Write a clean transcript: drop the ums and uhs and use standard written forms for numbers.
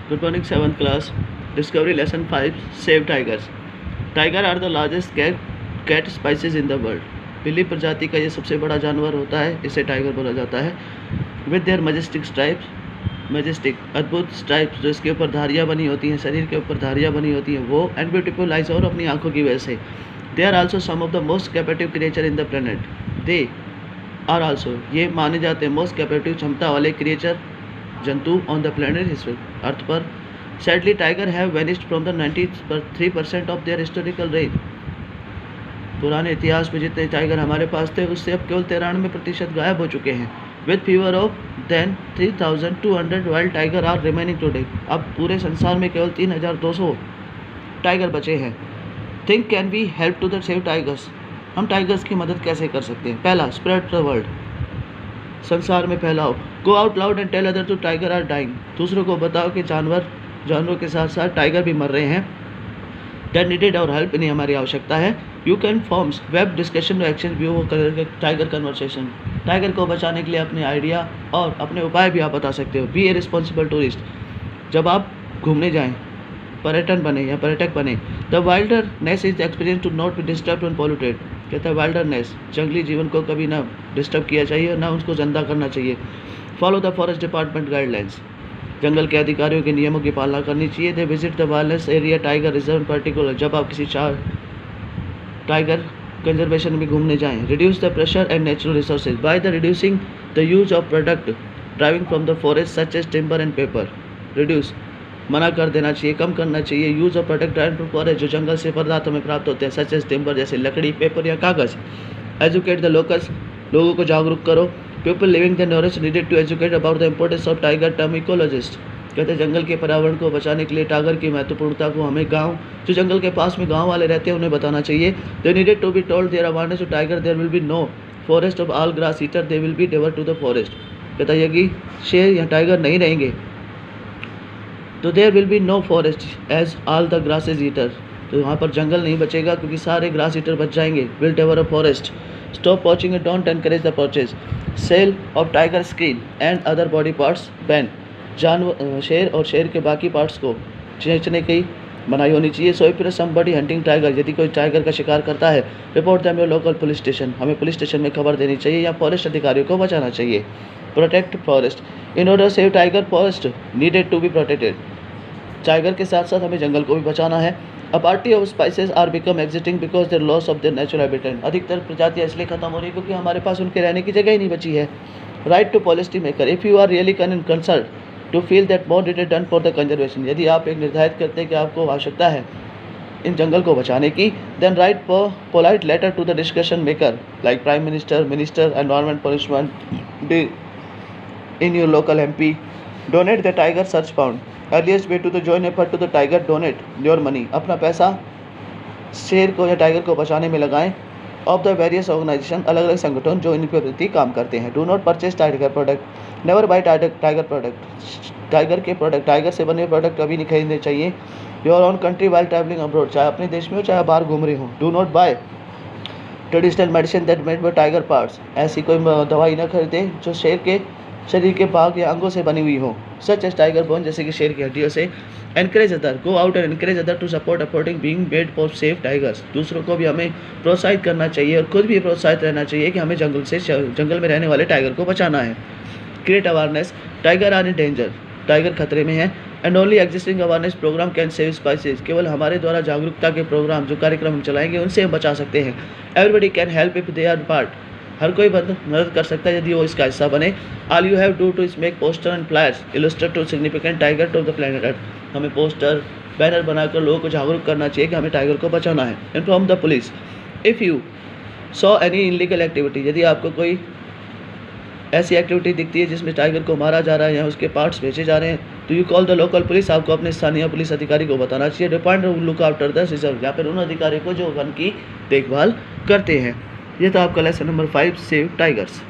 Good morning, 7th class. Discovery lesson 5. Save tigers. Tiger are the largest cat species in the world. बिल्ली प्रजाति का ये सबसे बड़ा जानवर होता है, इसे टाइगर बोला जाता है. With their majestic stripes, अद्भुत स्ट्राइप्स जो इसके ऊपर धारियाँ बनी होती हैं, शरीर के ऊपर धारियाँ बनी होती हैं वो, एंड ब्यूटीफुल आइज और अपनी आंखों की वजह से. They are also some of the most captive creature in the planet. They are also ये माने जाते हैं मोस्ट कैपेटिव क्षमता वाले क्रिएचर जंतु ऑन द प्लेनेट इस अर्थ पर. Sadly tiger have vanished from the 93% of their historical range. पुराने इतिहास में जितने टाइगर हमारे पास थे उससे अब केवल 93% गायब हो चुके हैं. With fewer of than 3200 wild tiger are remaining today. अब पूरे संसार में केवल 3200 टाइगर बचे हैं. Think can be help to the save tigers. हम टाइगर्स की मदद कैसे कर सकते हैं? पहला, स्प्रेड द वर्ल्ड. संसार में फैलाओ. Go out loud and tell other to tiger are dying. दूसरों को बताओ कि जानवरों के साथ साथ टाइगर भी मर रहे हैं. दैट नीडेड और हेल्प, इन्हें हमारी आवश्यकता है. You can forms web discussion action view tiger conversation. Tiger को बचाने के लिए अपने आइडिया और अपने उपाय भी आप बता सकते हो. Be a responsible tourist. जब आप घूमने जाएं, पर्यटन बने या पर्यटक बने. The wilderness is experience to not be disturb and polluted. कहता है वाइल्डरनेस, जंगली जीवन को कभी ना डिस्टर्ब किया चाहिए और ना उसको गंदा करना चाहिए. Follow the forest department guidelines. जंगल के अधिकारियों के नियमों की पालना करनी चाहिए. They visit the wireless area tiger reserve particular. जब आप किसी टाइगर कंजर्वेशन में घूमने जाएं. Reduce the pressure and natural resources by the reducing the use of product driving from the forest such as timber and paper. Reduce मना कर देना चाहिए, कम करना चाहिए. Use of product driving from forest जो जंगल से पदार्थ हमें प्राप्त होते हैं सच एज टिम्बर जैसे लकड़ी, पेपर या कागज़. Educate the locals. लोगों को जागरूक करो. People living the knowledge needed to educate about the importance of tiger term ecologist. कहते हैं जंगल के पर्यावरण को बचाने के लिए टाइगर की महत्वपूर्णता को हमें गांव जो जंगल के पास में गांव वाले रहते हैं उन्हें बताना चाहिए. They needed to be told there awareness to tiger there will be no forest of all grass eater they will be devour to the forest. कहता है कि शेर या टाइगर नहीं रहेंगे तो there will be no forest as all the grasses eater. तो वहाँ पर जंगल नहीं बचेगा क्योंकि सारे ग्रास ईटर बच जाएंगे. Will devour a forest. Stop watching and don't encourage the purchase. Sale of tiger skin and other body parts ban. शेर और शेर के बाकी पार्ट्स को बेचने की मनाही होनी चाहिए. So if somebody hunting tiger, यदि कोई टाइगर का शिकार करता है, report them your local police station. हमें पुलिस स्टेशन में खबर देनी चाहिए या फॉरेस्ट अधिकारियों को बचाना चाहिए. Protect forest. In order save tiger forest needed to be protected. Tiger के साथ साथ हमें जंगल को भी बचाना है. A party of species are become existing because their loss of their natural habitat. अधिकतर प्रजातियाँ इसलिए खत्म हो रही है क्योंकि हमारे पास उनके रहने की जगह ही नहीं बची है. Right to policy maker. If you are really concern to feel that more it is done for the conservation. यदि आप एक निर्धारित करते हैं कि आपको आवश्यकता है इन जंगल को बचाने की, then write polite letter to the discussion maker like prime minister, environment policeman in your local MP. Donate the tiger search found. Earliest way to the join effort to the tiger. Donate your money. अपना पैसा शेर को या tiger को बचाने में लगाएं. Of the various organisation, अलग अलग संगठन जो इनके प्रति काम करते हैं. Do not purchase tiger product. Never buy tiger product. Tiger के प्रोडक्ट, टाइगर से बने प्रोडक्ट कभी नहीं खरीदने चाहिए. Your own country while travelling abroad. चाहे अपने देश में हो चाहे बाहर घूम रहे हो. Do not buy traditional medicine that made by tiger parts. ऐसी कोई दवाई न खरीदे जो शेर के शरीर के भाग या अंगों से बनी हुई हो. सच एज टाइगर बोन, जैसे कि शेर की हड्डियों से. Encourage other. Go out and encourage other to support affording being made for safe tigers. दूसरों को भी हमें प्रोत्साहित करना चाहिए और खुद भी प्रोत्साहित रहना चाहिए कि हमें जंगल में रहने वाले टाइगर को बचाना है. Create awareness. Tiger are in danger. Tiger खतरे में है. And only existing awareness programme can save species. केवल हमारे द्वारा जागरूकता के प्रोग्राम जो कार्यक्रम हम चलाएंगे उनसे हम बचा सकते हैं. Everybody can help if they are part. हर कोई मदद कर सकता है यदि वो इसका हिस्सा बने. All you have do to is make poster and flyers illustrate to significant tiger to the planet earth. हमें पोस्टर बैनर बनाकर लोगों को जागरूक करना चाहिए कि हमें टाइगर को बचाना है. Inform the police. If you saw any illegal activity. यदि आपको कोई ऐसी एक्टिविटी दिखती है जिसमें टाइगर को मारा जा रहा है या उसके पार्ट्स बेचे जा रहे हैं, तो you call the local police. आपको अपने स्थानीय पुलिस अधिकारी को बताना चाहिए. Depend look after the reserve, या फिर उन अधिकारियों को जो वन की देखभाल करते हैं. ये तो आपका लेसन नंबर 5 सेव टाइगर्स.